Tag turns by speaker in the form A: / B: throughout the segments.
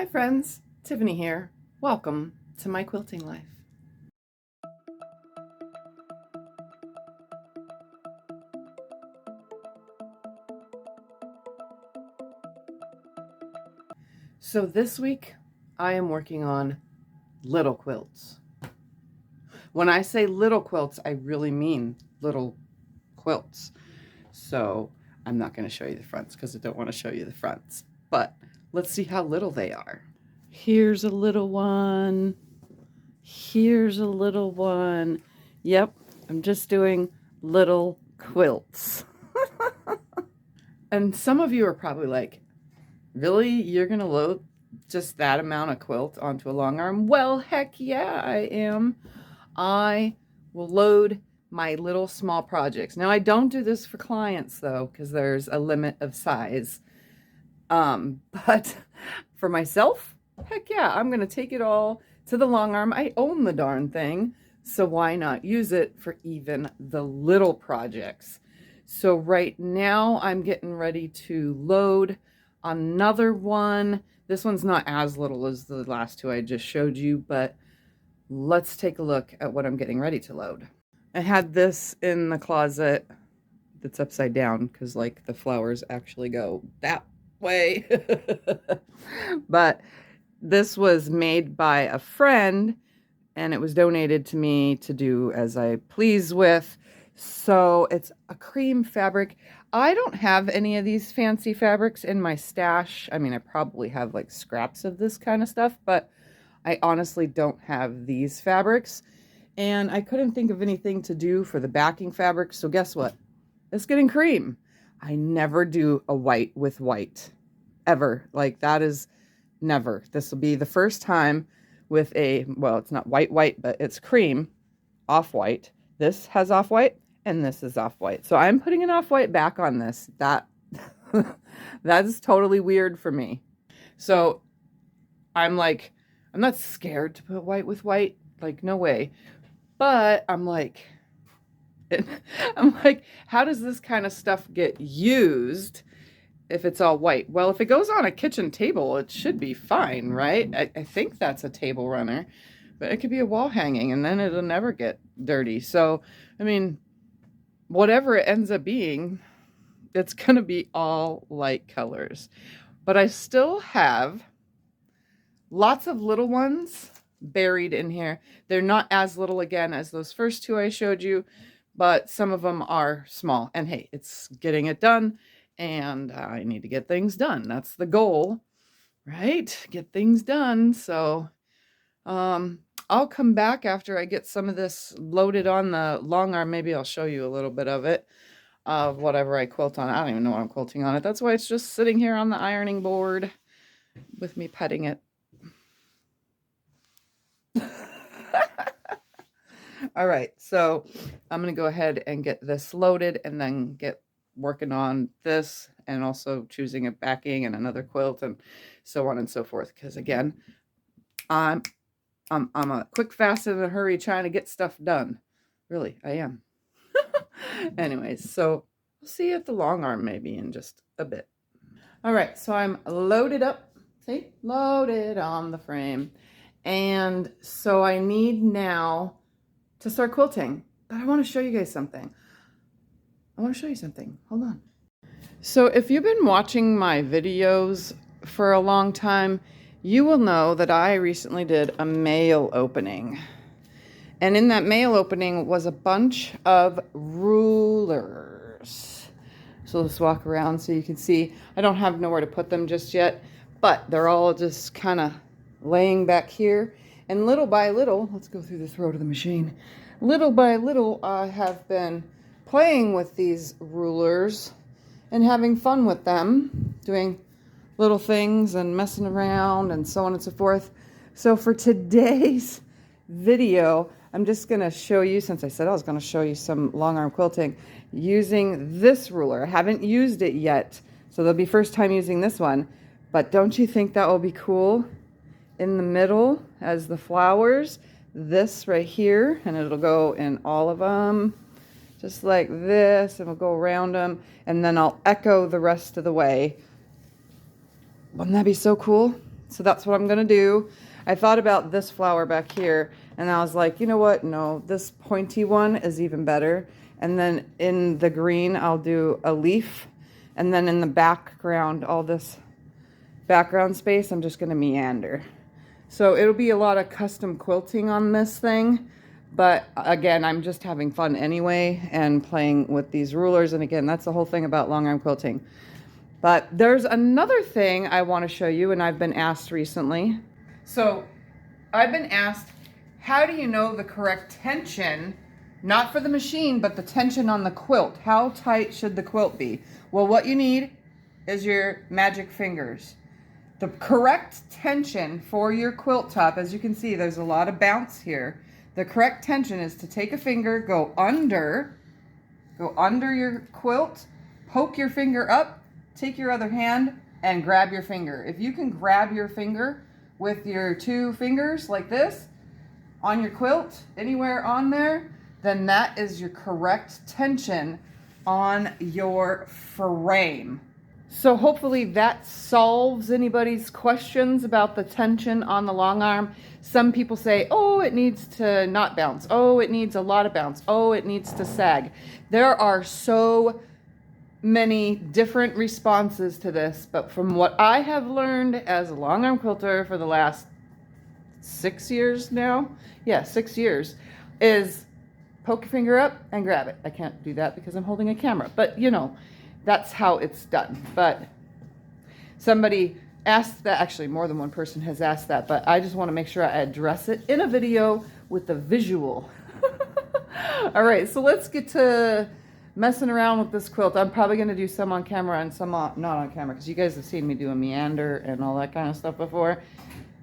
A: Hi friends, Tiffany here. Welcome to my quilting life. So this week I am working on little quilts. When I say little quilts, I really mean little quilts. So I'm not going to show you the fronts because I don't want to show you the fronts, but let's see how little they are. Here's a little one. Here's a little one. Yep, I'm just doing little quilts. And some of you are probably like, really? You're going to load just that amount of quilt onto a long arm? Well, heck yeah, I am. I will load my little small projects. Now, I don't do this for clients, though, because there's a limit of size. But for myself, heck yeah, I'm going to take it all to the long arm. I own the darn thing, so why not use it for even the little projects? So right now I'm getting ready to load another one. This one's not as little as the last two I just showed you, but let's take a look at what I'm getting ready to load. I had this in the closet that's upside down because like the flowers actually go that way. But this was made by a friend and it was donated to me to do as I please with. So it's a cream fabric. I don't have any of these fancy fabrics in my stash. I mean, I probably have like scraps of this kind of stuff, but I honestly don't have these fabrics. And I couldn't think of anything to do for the backing fabric. So guess what? It's getting cream. I never do a white with white ever. Like that is never. This will be the first time with a, well, it's not white, but it's cream, off-white. This has off-white and this is off-white. So I'm putting an off-white back on this. That is totally weird for me. So I'm like, I'm not scared to put white with white. Like, no way. But I'm like, how does this kind of stuff get used if it's all white? Well, if it goes on a kitchen table, it should be fine, right? I think that's a table runner, but it could be a wall hanging and then it'll never get dirty. So, I mean, whatever it ends up being, it's going to be all light colors. But I still have lots of little ones buried in here. They're not as little again as those first two I showed you, but some of them are small. And hey, it's getting it done and I need to get things done. That's the goal, right? Get things done. So I'll come back after I get some of this loaded on the long arm. Maybe I'll show you a little bit of it, of whatever I quilt on. I don't even know what I'm quilting on it. That's why it's just sitting here on the ironing board with me petting it. All right, so I'm going to go ahead and get this loaded and then get working on this and also choosing a backing and another quilt and so on and so forth. Because again, I'm a quick, fast, and in a hurry trying to get stuff done. Really, I am. Anyways, so we'll see you at the long arm maybe in just a bit. All right, so I'm loaded up. See, loaded on the frame. And so I need now to start quilting, but I want to show you guys something. Hold on. So if you've been watching my videos for a long time, you will know that I recently did a mail opening. And in that mail opening was a bunch of rulers. So let's walk around so you can see. I don't have nowhere to put them just yet, but they're all just kind of laying back here. And little by little, let's go through this row to the machine. Little by little, I have been playing with these rulers and having fun with them, doing little things and messing around and so on and so forth. So for today's video, I'm just going to show you, since I said I was going to show you some long arm quilting, using this ruler. I haven't used it yet, so there'll be first time using this one. But don't you think that will be cool? In the middle as the flowers, this right here, and it'll go in all of them just like this, and we'll go around them and then I'll echo the rest of the way. Wouldn't that be so cool? So that's what I'm gonna do. I thought about this flower back here, and I was like, you know what? No, this pointy one is even better. And then in the green, I'll do a leaf. And then in the background, all this background space, I'm just gonna meander. So it'll be a lot of custom quilting on this thing. But again, I'm just having fun anyway and playing with these rulers. And again, that's the whole thing about long arm quilting. But there's another thing I want to show you, and I've been asked recently. So I've been asked, how do you know the correct tension, not for the machine, but the tension on the quilt? How tight should the quilt be? Well, what you need is your magic fingers. The correct tension for your quilt top, as you can see, there's a lot of bounce here. The correct tension is to take a finger, go under your quilt, poke your finger up, take your other hand and grab your finger. If you can grab your finger with your two fingers like this on your quilt, anywhere on there, then that is your correct tension on your frame. So hopefully that solves anybody's questions about the tension on the long arm. Some people say, oh, it needs to not bounce. Oh, it needs a lot of bounce. Oh, it needs to sag. There are so many different responses to this, but from what I have learned as a long arm quilter for the last 6 years now, 6 years, is poke your finger up and grab it. I can't do that because I'm holding a camera, but you know, that's how it's done. But somebody asked that, actually more than one person has asked that, but I just want to make sure I address it in a video with the visual. All right, so let's get to messing around with this quilt. I'm probably going to do some on camera and some not on camera, because you guys have seen me do a meander and all that kind of stuff before.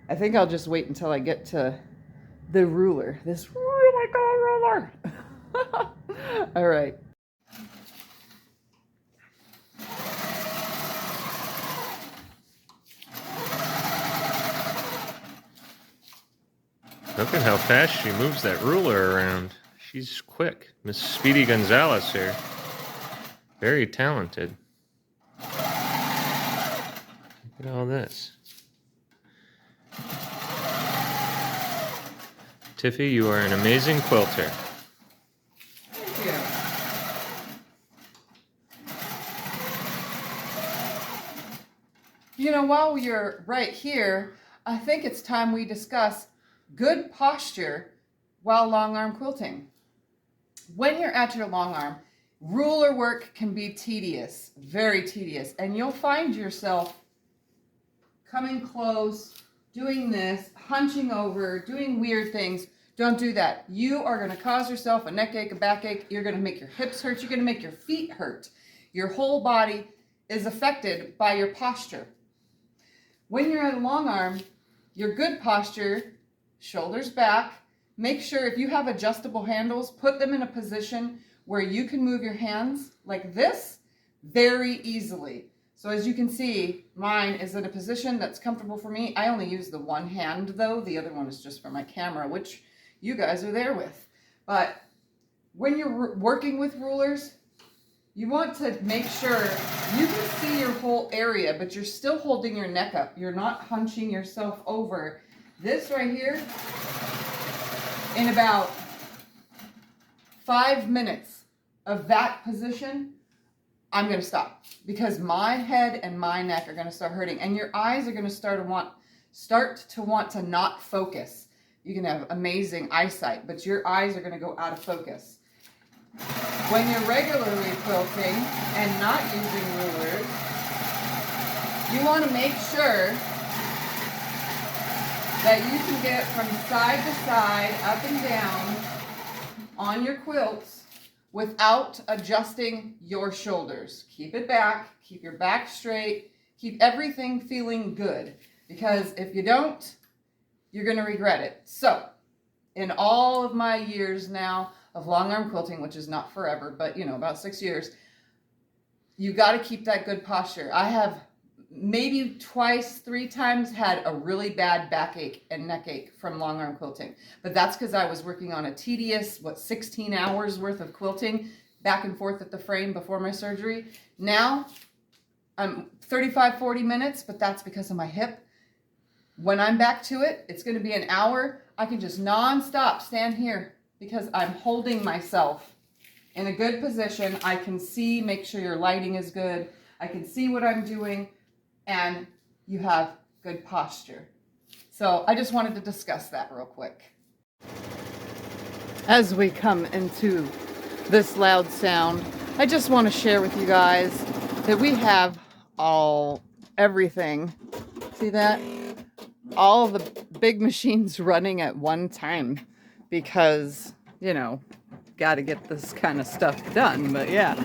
A: I think I'll just wait until I get to the ruler, this really cool ruler. All right.
B: Look at how fast she moves that ruler around. She's quick. Miss Speedy Gonzalez here. Very talented. Look at all this. Tiffy, you are an amazing quilter.
A: Thank you. You know, while you're right here, I think it's time we discuss good posture while long arm quilting. When you're at your long arm, ruler work can be tedious, very tedious, and you'll find yourself coming close, doing this, hunching over, doing weird things. Don't do that. You are going to cause yourself a neck ache, a backache. You're going to make your hips hurt. You're going to make your feet hurt. Your whole body is affected by your posture. When you're at a long arm, your good posture, shoulders back. Make sure if you have adjustable handles, put them in a position where you can move your hands like this very easily. So as you can see, mine is in a position that's comfortable for me. I only use the one hand though. The other one is just for my camera, which you guys are there with. But when you're working with rulers, you want to make sure you can see your whole area, but you're still holding your neck up. You're not hunching yourself over. This right here, in about 5 minutes of that position, I'm going to stop, because my head and my neck are going to start hurting, and your eyes are going to start to want to not focus. You can have amazing eyesight, but your eyes are going to go out of focus. When you're regularly quilting and not using rulers, you want to make sure that you can get from side to side, up and down on your quilts without adjusting your shoulders. Keep it back, keep your back straight, keep everything feeling good, because if you don't, you're going to regret it. So, in all of my years now of long arm quilting, which is not forever, but you know, about 6 years, you got to keep that good posture. I have maybe twice, 3 times had a really bad backache and neck ache from long arm quilting. But that's because I was working on a tedious, 16 hours worth of quilting back and forth at the frame before my surgery. Now I'm 35, 40 minutes, but that's because of my hip. when I'm back to it, it's going to be an hour. I can just non-stop stand here because I'm holding myself in a good position. I can see, make sure your lighting is good. I can see what I'm doing, and you have good posture. So I just wanted to discuss that real quick. As we come into this loud sound, I just want to share with you guys that we have everything. See that? All the big machines running at one time because, you know, got to get this kind of stuff done. But yeah,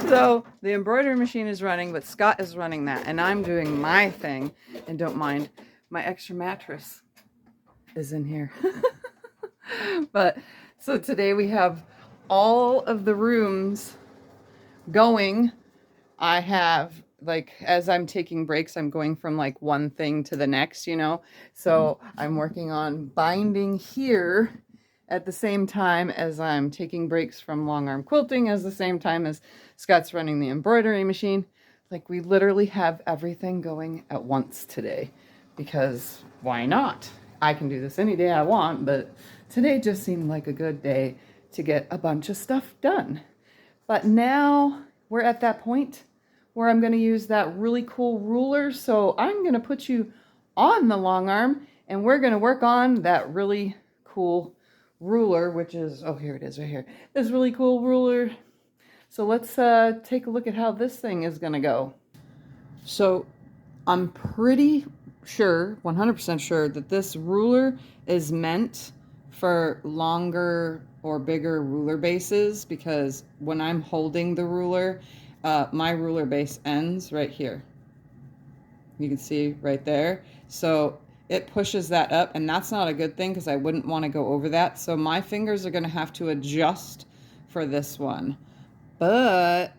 A: so the embroidery machine is running, but Scott is running that, and I'm doing my thing. And don't mind, my extra mattress is in here. But so today we have all of the rooms going. I have, like, as I'm taking breaks, I'm going from like one thing to the next, you know. So I'm working on binding here at the same time as I'm taking breaks from Longarm Quilting, as the same time as Scott's running the embroidery machine. Like, we literally have everything going at once today, because why not? I can do this any day I want, but today just seemed like a good day to get a bunch of stuff done. But now we're at that point where I'm going to use that really cool ruler. So I'm going to put you on the long arm, and we're going to work on that really cool ruler, which is, oh, here it is right here. This really cool ruler. So let's take a look at how this thing is going to go. So I'm pretty sure, 100% sure, that this ruler is meant for longer or bigger ruler bases, because when I'm holding the ruler, my ruler base ends right here. You can see right there. So it pushes that up, and that's not a good thing because I wouldn't want to go over that. So my fingers are going to have to adjust for this one. But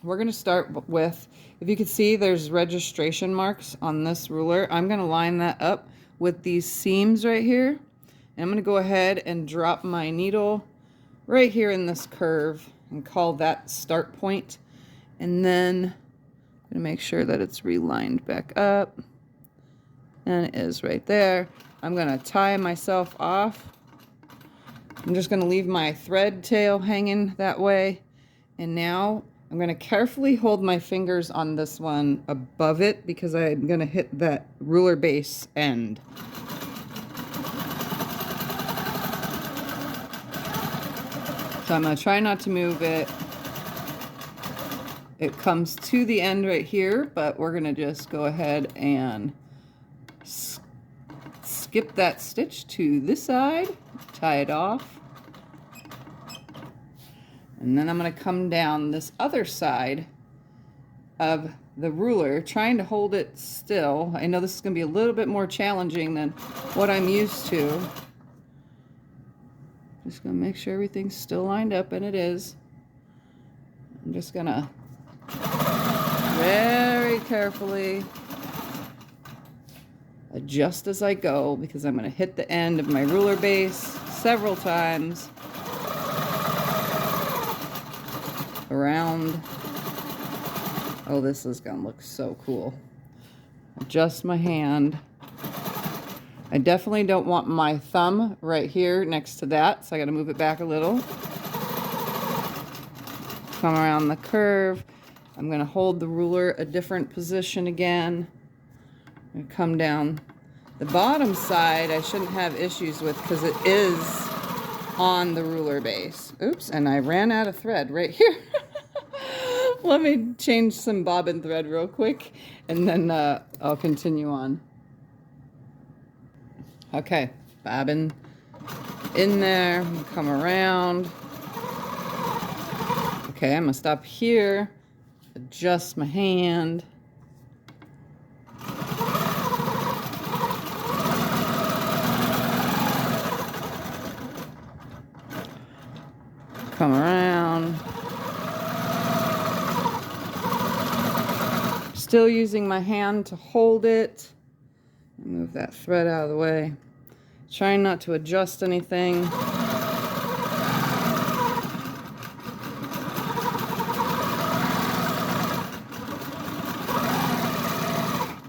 A: we're going to start with, if you can see, there's registration marks on this ruler. I'm going to line that up with these seams right here. And I'm going to go ahead and drop my needle right here in this curve and call that start point. And then I'm going to make sure that it's relined back up. And it is right there. I'm going to tie myself off. I'm just going to leave my thread tail hanging that way. And now I'm going to carefully hold my fingers on this one above it, because I'm going to hit that ruler base end. So I'm going to try not to move it. It comes to the end right here, but we're going to just go ahead and skip that stitch to this side, tie it off. And then I'm going to come down this other side of the ruler, trying to hold it still. I know this is going to be a little bit more challenging than what I'm used to. Just going to make sure everything's still lined up, and it is. I'm just going to very carefully adjust as I go, because I'm going to hit the end of my ruler base several times around. Oh, this is going to look so cool. Adjust my hand. I definitely don't want my thumb right here next to that, so I got to move it back a little. Come around the curve. I'm going to hold the ruler a different position again. And come down the bottom side. I shouldn't have issues with, because it is on the ruler base. Oops, and I ran out of thread right here. Let me change some bobbin thread real quick, and then I'll continue on. Okay, bobbin in there, come around. Okay, I'm gonna stop here, adjust my hand. Come around. Still using my hand to hold it. Move that thread out of the way. Trying not to adjust anything.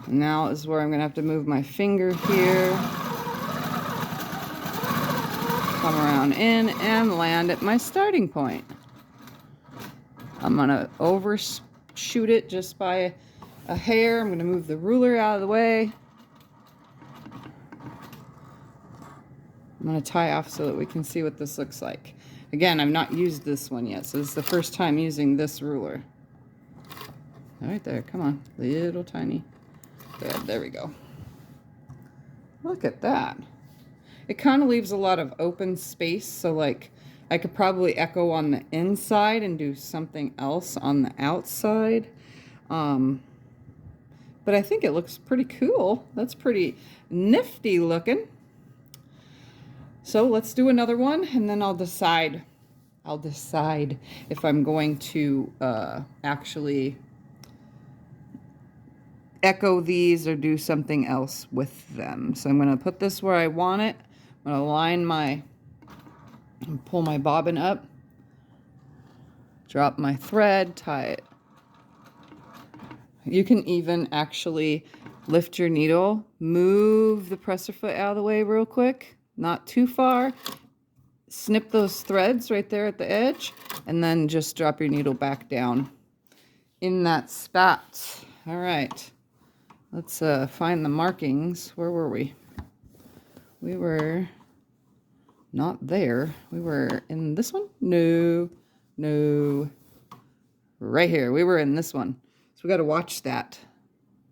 A: And Now is where I'm going to have to move my finger here. Come around in and land at my starting point. I'm going to overshoot it just by a hair. I'm going to move the ruler out of the way. I'm going to tie off so that we can see what this looks like. Again, I've not used this one yet, so this is the first time using this ruler. Right there, come on, little tiny. There we go. Look at that. It kind of leaves a lot of open space, so like I could probably echo on the inside and do something else on the outside. But I think it looks pretty cool. That's pretty nifty looking. So let's do another one, and then I'll decide if I'm going to actually echo these or do something else with them. So I'm going to put this where I want it. I'm going to line pull my bobbin up, drop my thread, tie it. You can even actually lift your needle, move the presser foot out of the way real quick. Not too far. Snip those threads right there at the edge, and then just drop your needle back down in that spot. All right, let's find the markings. Where were we? We were not there. We were in this one? No. Right here. We were in this one. So we got to watch that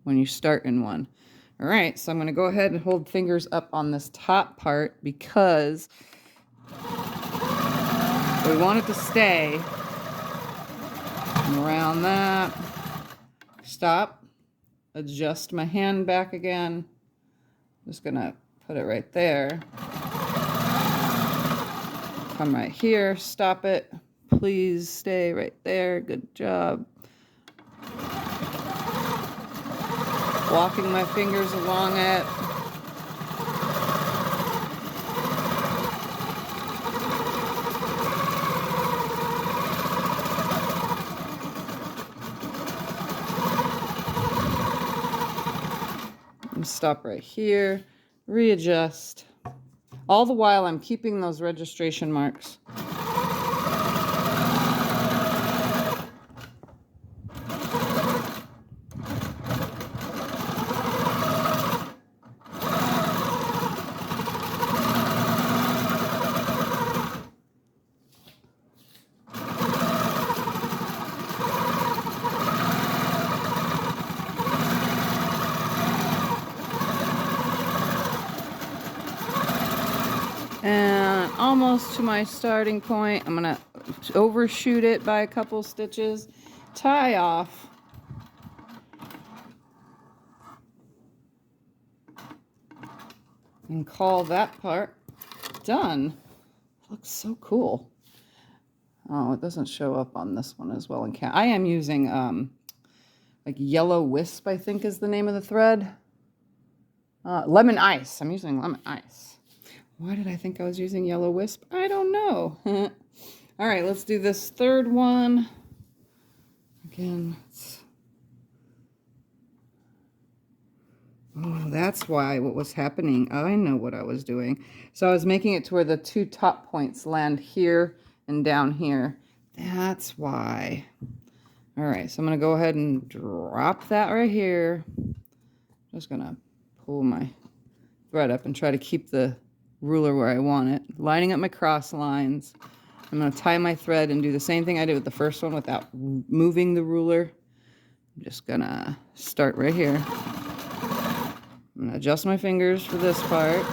A: when you start in one. All right, so I'm going to go ahead and hold fingers up on this top part because we want it to stay around that. Stop. Adjust my hand back again. Just going to put it right there. Come right here. Stop it. Please stay right there. Good job. Walking my fingers along it. And stop right here. Readjust. All the while I'm keeping those registration marks. And almost to my starting point. I'm going to overshoot it by a couple stitches, tie off. And call that part done. Looks so cool. Oh, it doesn't show up on this one as well. I am using like Yellow Wisp, I think is the name of the thread. Lemon Ice. I'm using Lemon Ice. Why did I think I was using Yellow Wisp? I don't know. All right, let's do this third one. Again, oh, that's why what was happening. I know what I was doing. So I was making it to where the two top points land here and down here. That's why. All right, so I'm going to go ahead and drop that right here. Just going to pull my thread up and try to keep the ruler where I want it. Lining up my cross lines. I'm going to tie my thread and do the same thing I did with the first one without moving the ruler. I'm just going to start right here. I'm going to adjust my fingers for this part.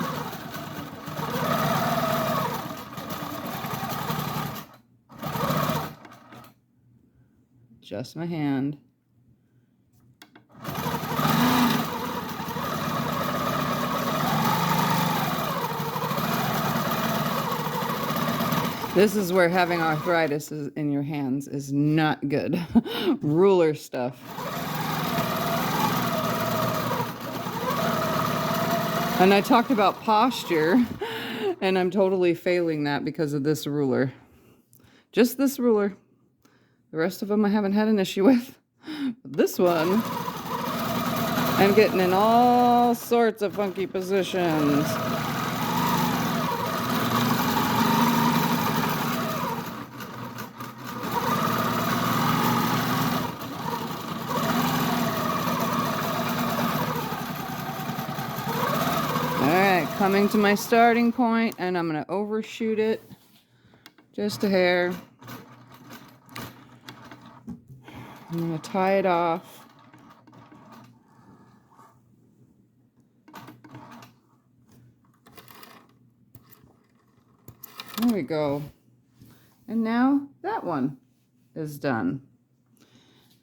A: Adjust my hand. This is where having arthritis in your hands is not good. Ruler stuff. And I talked about posture, and I'm totally failing that because of this ruler. Just this ruler. The rest of them I haven't had an issue with. But this one, I'm getting in all sorts of funky positions. Alright, coming to my starting point, and I'm going to overshoot it just a hair. I'm going to tie it off. There we go. And now that one is done.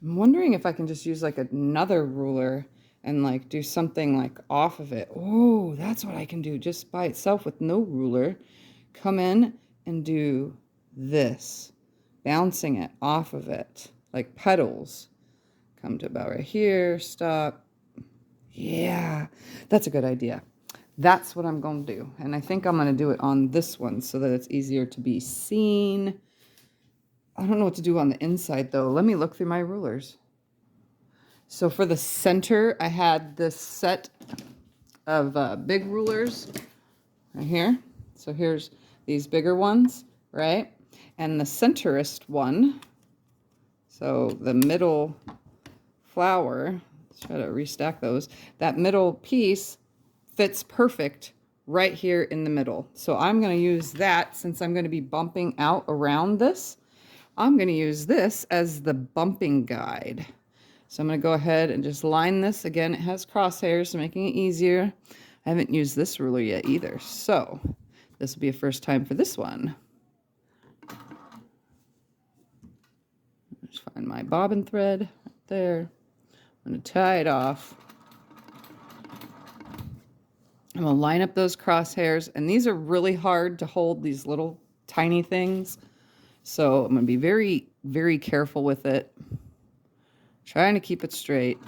A: I'm wondering if I can just use like another ruler and like do something like off of it. Oh, that's what I can do just by itself with no ruler. Come in and do this, bouncing it off of it like petals. Come to about right here, stop. Yeah, that's a good idea. That's what I'm going to do. And I think I'm going to do it on this one so that it's easier to be seen. I don't know what to do on the inside though. Let me look through my rulers. So for the center, I had this set of big rulers right here. So here's these bigger ones, right? And the centerist one, so the middle flower, let's try to restack those. That middle piece fits perfect right here in the middle. So I'm going to use that since I'm going to be bumping out around this. I'm going to use this as the bumping guide. So I'm going to go ahead and just line this. Again, it has crosshairs, so making it easier. I haven't used this ruler yet either. So this will be a first time for this one. Just find my bobbin thread right there. I'm going to tie it off. I'm going to line up those crosshairs. And these are really hard to hold, these little tiny things. So I'm going to be very, very careful with it. Trying to keep it straight.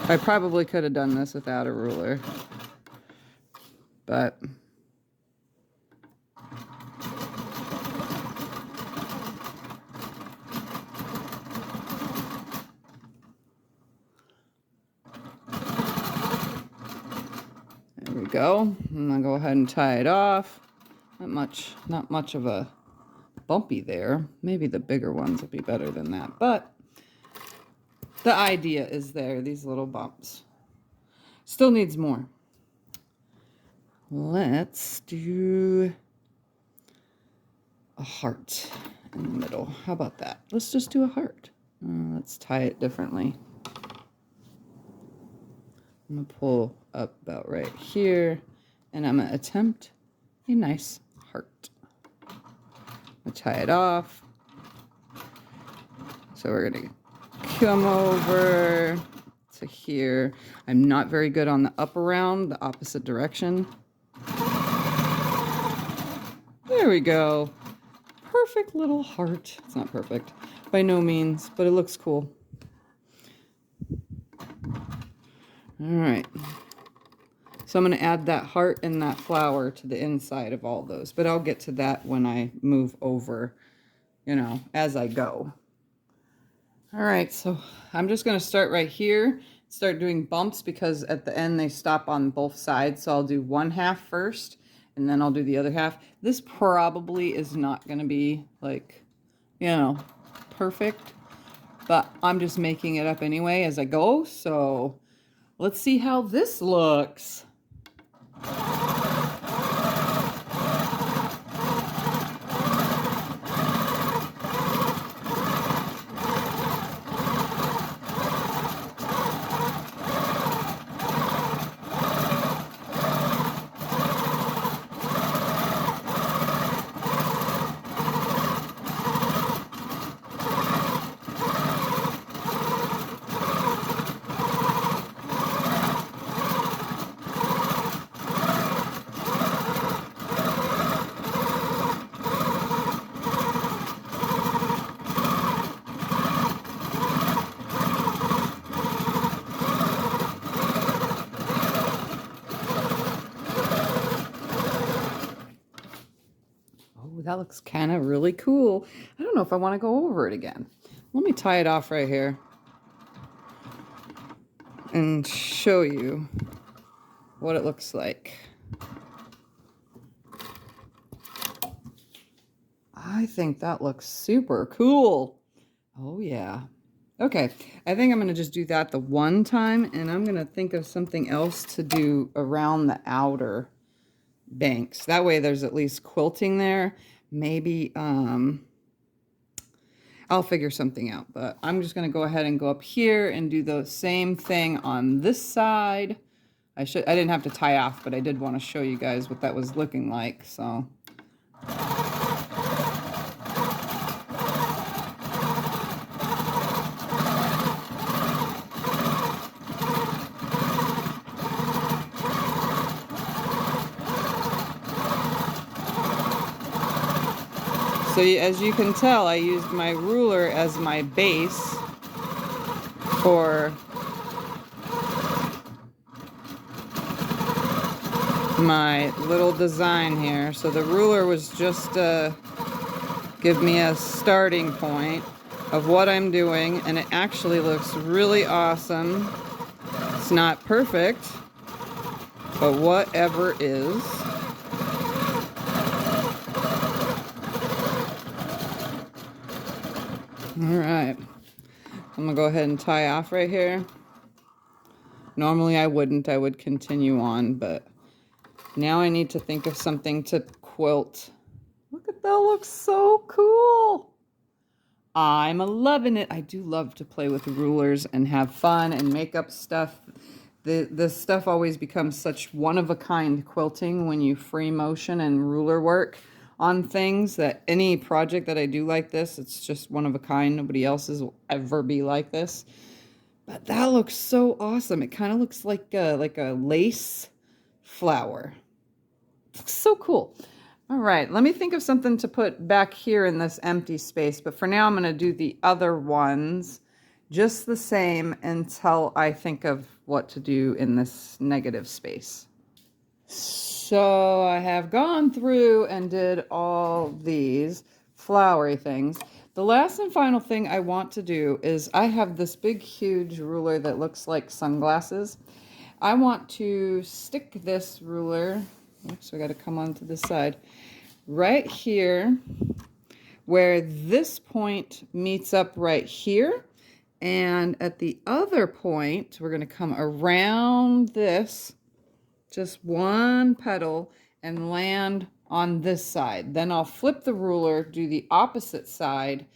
A: I probably could have done this without a ruler, but there we go. I'm gonna go ahead and tie it off. Not much of a bumpy there. Maybe the bigger ones will be better than that, but the idea is there, these little bumps. Still needs more. Let's do a heart in the middle. How about that? Let's just do a heart. Let's tie it differently. I'm gonna pull up about right here, and I'm gonna attempt a nice heart. I'll tie it off. So we're gonna come over to here. I'm not very good on the up around, the opposite direction. There we go. Perfect little heart. It's not perfect by no means, but it looks cool. All right. So I'm going to add that heart and that flower to the inside of all those, but I'll get to that when I move over, you know, as I go. All right, so I'm just going to start right here, start doing bumps because at the end they stop on both sides. So I'll do one half first and then I'll do the other half. This probably is not going to be like, you know, perfect, but I'm just making it up anyway as I go. So let's see how this looks. That looks kind of really cool. I don't know if I want to go over it again. Let me tie it off right here and show you what it looks like. I think that looks super cool. Oh yeah. Okay, I think I'm gonna just do that the one time, and I'm gonna think of something else to do around the outer banks. That way there's at least quilting there. Maybe, I'll figure something out, but I'm just gonna go ahead and go up here and do the same thing on this side. I didn't have to tie off, but I did want to show you guys what that was looking like, so. So as you can tell, I used my ruler as my base for my little design here. So the ruler was just give me a starting point of what I'm doing, and it actually looks really awesome. It's not perfect, but whatever is. All right, I'm gonna go ahead and tie off right here. Normally I wouldn't, I would continue on, but now I need to think of something to quilt. Look at that, looks so cool. I'm loving it. I do love to play with rulers and have fun and make up stuff. This stuff always becomes such one-of-a-kind quilting when you free motion and ruler work on things, that any project that I do like this, it's just one of a kind. Nobody else's will ever be like this. But that looks so awesome. It kind of looks like a lace flower. It looks so cool. All right, let me think of something to put back here in this empty space. But for now, I'm going to do the other ones just the same until I think of what to do in this negative space. So I have gone through and did all these flowery things. The last and final thing I want to do is I have this big, huge ruler that looks like sunglasses. I want to stick this ruler, oops, I got to come onto this side, right here where this point meets up right here. And at the other point, we're going to come around this, just one petal, and land on this side. Then I'll flip the ruler, do the opposite side,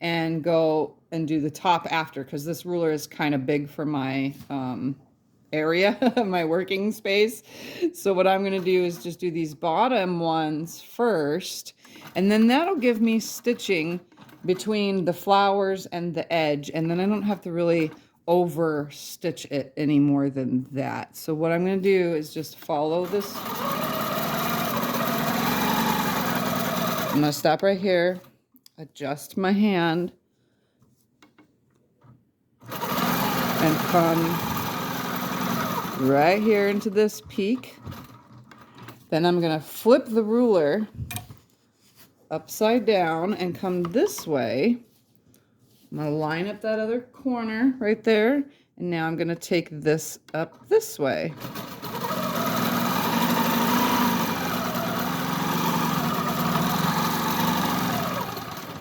A: and go and do the top after, because this ruler is kind of big for my area, my working space. So what I'm going to do is just do these bottom ones first, and then that'll give me stitching between the flowers and the edge, and then I don't have to really over stitch it any more than that. So what I'm going to do is just follow this. I'm going to stop right here, adjust my hand, and come right here into this peak. Then I'm going to flip the ruler upside down and come this way. I'm going to line up that other corner right there, and now I'm going to take this up this way.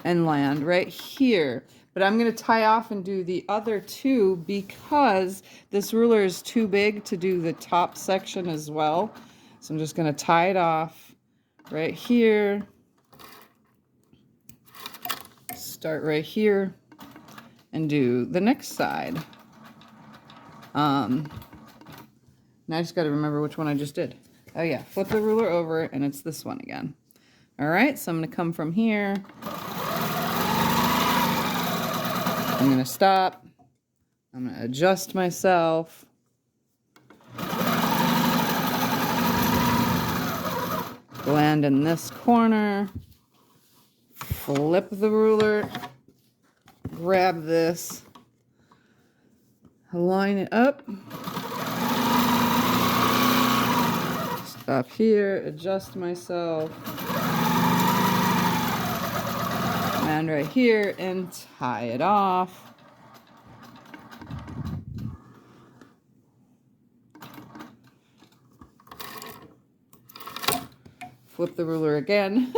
A: And land right here. But I'm going to tie off and do the other two because this ruler is too big to do the top section as well. So I'm just going to tie it off right here. Start right here and do the next side. Now I just got to remember which one I just did. Oh yeah, flip the ruler over and it's this one again. All right, so I'm going to come from here. I'm going to stop. I'm going to adjust myself. Land in this corner. Flip the ruler. Grab this. Line it up. Stop here. Adjust myself. and right here and tie it off. Flip the ruler again.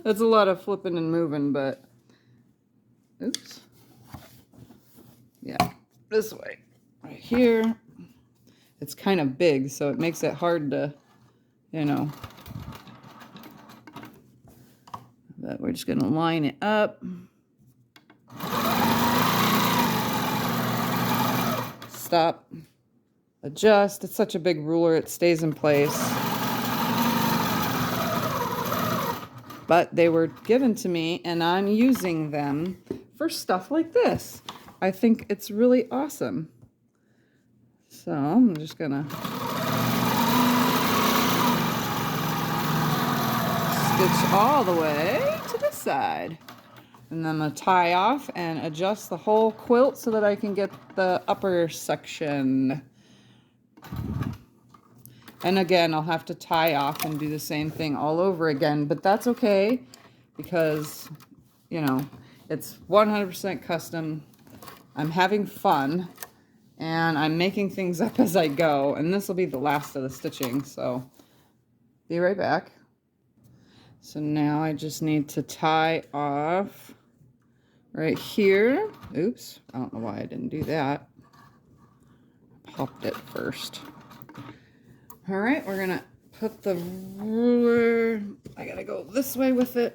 A: That's a lot of flipping and moving, but oops. Yeah, this way. Right here. It's kind of big, so it makes it hard to, you know. But we're just going to line it up. Stop. Adjust. It's such a big ruler, it stays in place. But they were given to me, and I'm using them for stuff like this. I think it's really awesome. So I'm just gonna stitch all the way to this side. And then I'm gonna tie off and adjust the whole quilt so that I can get the upper section. And again, I'll have to tie off and do the same thing all over again, but that's okay because, you know, it's 100% custom. I'm having fun and I'm making things up as I go, and this will be the last of the stitching, so be right back. So now I just need to tie off right here. Oops, I don't know why I didn't do that. Popped it first. All right, we're gonna put the ruler, I gotta go this way with it,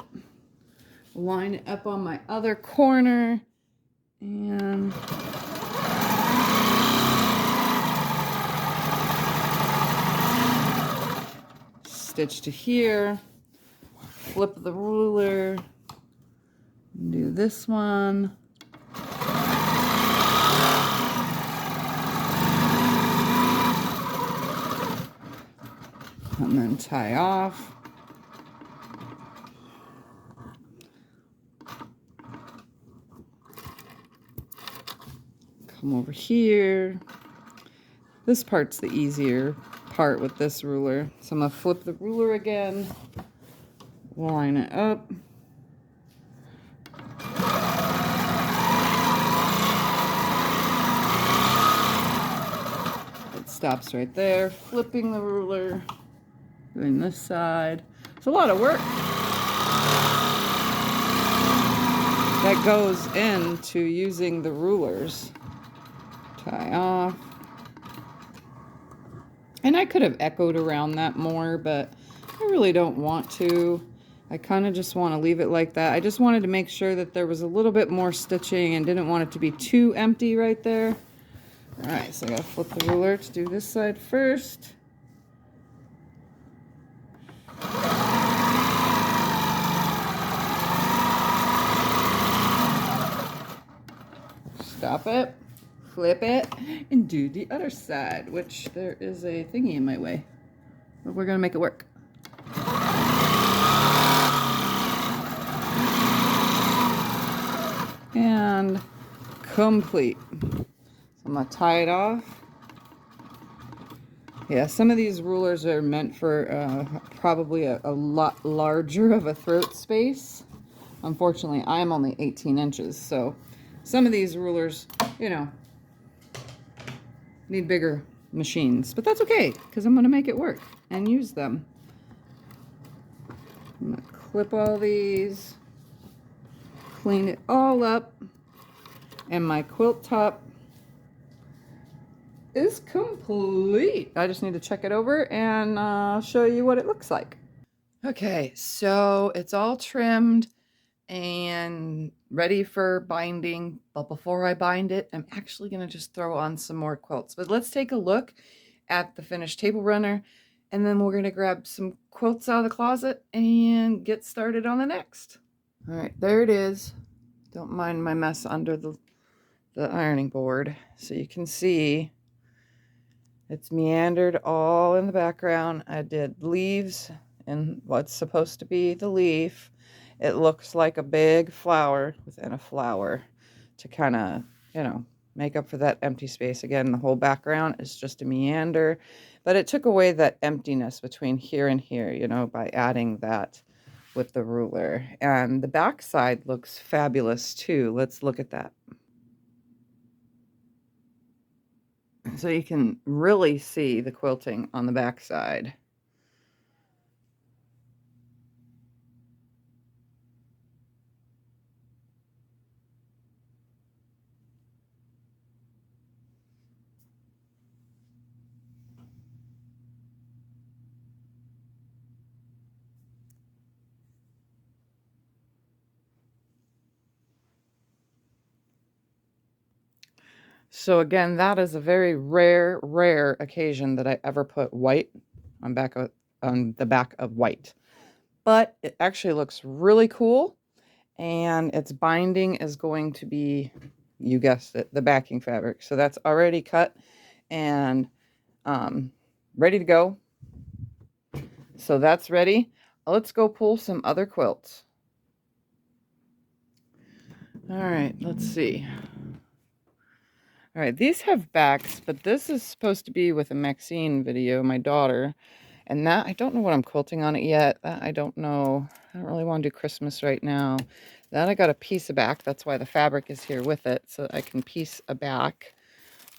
A: line it up on my other corner, and stitch to here, flip the ruler, do this one. And then tie off. Come over here. This part's the easier part with this ruler. So I'm gonna flip the ruler again, line it up. It stops right there, flipping the ruler. Doing this side. It's a lot of work that goes into using the rulers. Tie off. And I could have echoed around that more, but I really don't want to. I kind of just want to leave it like that. I just wanted to make sure that there was a little bit more stitching and didn't want it to be too empty right there. All right, so I gotta flip the ruler to do this side first. Stop it, flip it, and do the other side, which there is a thingy in my way, but we're gonna make it work. And complete. So I'm gonna tie it off. Yeah, some of these rulers are meant for probably a lot larger of a throat space. Unfortunately, I'm only 18 inches, so some of these rulers, you know, need bigger machines, but that's okay because I'm going to make it work and use them. I'm going to clip all these, clean it all up, and my quilt top is complete. I just need to check it over and show you what it looks like. Okay, so it's all trimmed and ready for binding, but before I bind it, I'm actually going to just throw on some more quilts. But let's take a look at the finished table runner, and then we're going to grab some quilts out of the closet and get started on the next. All right, there it is. Don't mind my mess under the ironing board. So you can see it's meandered all in the background. I did leaves and what's supposed to be the leaf. It looks like a big flower within a flower to kind of, you know, make up for that empty space. Again, the whole background is just a meander, but it took away that emptiness between here and here, you know, by adding that with the ruler. And the back side looks fabulous too. Let's look at that. So you can really see the quilting on the back side. So again, that is a very rare occasion that I ever put white on the back of white. But it actually looks really cool, and its binding is going to be, you guessed it, the backing fabric. So that's already cut and ready to go. So that's ready. Let's go pull some other quilts. All right, let's see. All right, these have backs, but this is supposed to be with a Maxine video, my daughter. And that, I don't know what I'm quilting on it yet. That I don't know. I don't really want to do Christmas right now. Then I got a piece of back. That's why the fabric is here with it. So I can piece a back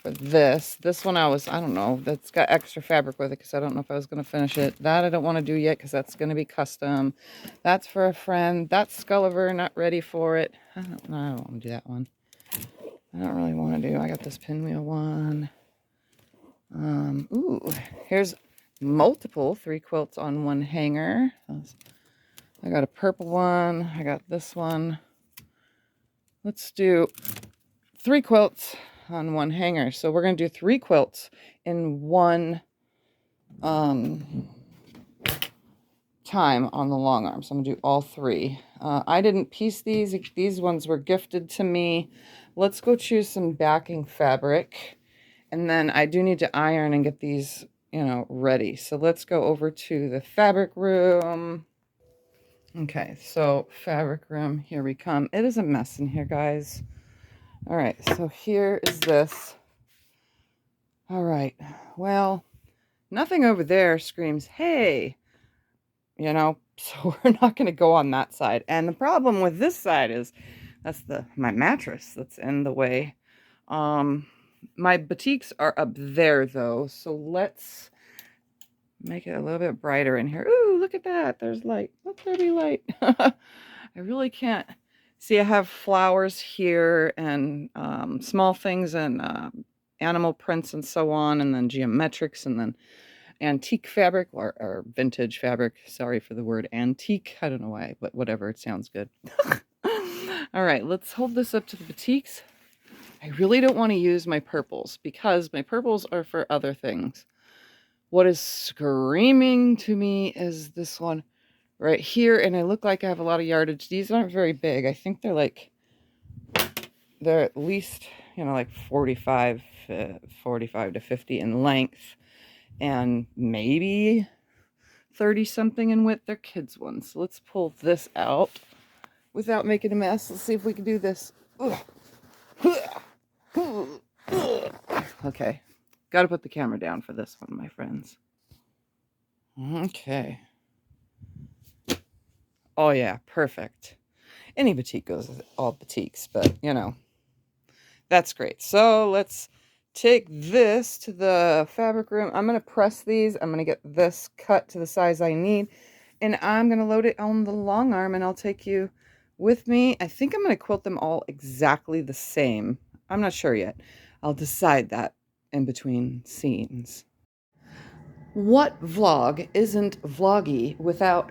A: for this. This one I don't know. That's got extra fabric with it because I don't know if I was going to finish it. That I don't want to do yet because that's going to be custom. That's for a friend. That's Sculliver, not ready for it. I don't want to do that one. I don't really want to do. I got this pinwheel one. Ooh, here's multiple 3 quilts on one hanger. I got a purple one. I got this one. Let's do 3 quilts on one hanger. So we're going to do 3 quilts in one time on the long arm. So I'm going to do all 3. I didn't piece these. These ones were gifted to me. Let's go choose some backing fabric. And then I do need to iron and get these, ready. So let's go over to the fabric room. Okay, so fabric room, here we come. It is a mess in here, guys. All right, so here is this. All right, well, nothing over there screams, hey, so we're not going to go on that side. And the problem with this side is that's my mattress that's in the way. My batiks are up there though, so let's make it a little bit brighter in here. Ooh, look at that. There's light. Let there be light. I really can't see. I have flowers here and small things and animal prints and so on, and then geometrics, and then antique fabric or vintage fabric. Sorry for the word antique. I don't know why, but whatever. It sounds good. All right, let's hold this up to the batiks. I really don't want to use my purples because my purples are for other things. What is screaming to me is this one right here, and I look like I have a lot of yardage. These aren't very big. I think they're at least, like 45 to 50 in length, and maybe 30 something in width. They're kids ones. So let's pull this out without making a mess. Let's see if we can do this. Okay, got to put the camera down for this one, my friends. Okay. Oh yeah, perfect. Any batik goes with all batiks, but that's great. So let's take this to the fabric room. I'm going to press these. I'm going to get this cut to the size I need, and I'm going to load it on the long arm, and I'll take you with me. I think I'm going to quilt them all exactly the same. I'm not sure yet. I'll decide that in between scenes. What vlog isn't vloggy without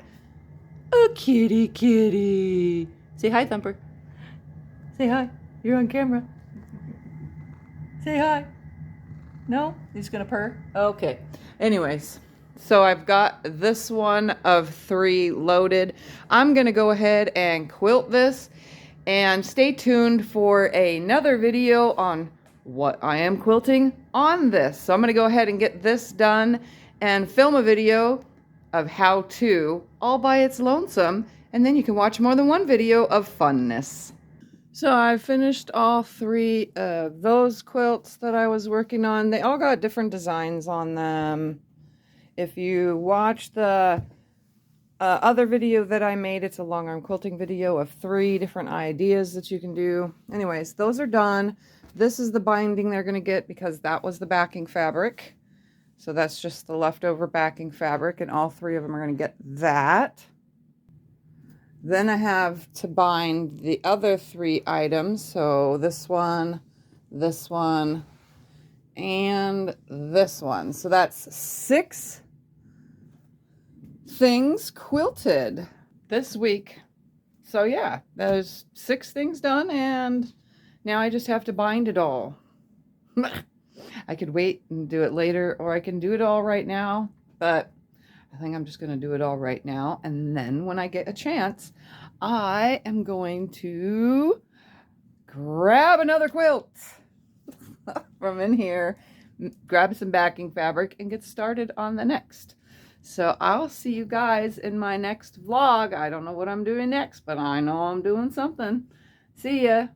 A: a kitty? Say hi, Thumper. Say hi. You're on camera. Say hi. No? He's gonna purr? Okay. Anyways, so I've got this one of 3 loaded. I'm gonna go ahead and quilt this, and stay tuned for another video on what I am quilting on this. So I'm gonna go ahead and get this done and film a video of how to all by its lonesome, and then you can watch more than one video of funness. So I finished all 3 of those quilts that I was working on. They all got different designs on them. If you watch the other video that I made. It's a long arm quilting video of 3 different ideas that you can do. Anyways, those are done. This is the binding they're going to get because that was the backing fabric. So that's just the leftover backing fabric, and all 3 of them are going to get that. Then I have to bind the other 3 items. So this one, and this one. So that's 6 things quilted this week. So yeah, there's 6 things done, and now I just have to bind it all. I could wait and do it later, or I can do it all right now, but I think I'm just going to do it all right now. And then when I get a chance, I am going to grab another quilt from in here, grab some backing fabric, and get started on the next. So I'll see you guys in my next vlog. I don't know what I'm doing next, but I know I'm doing something. See ya.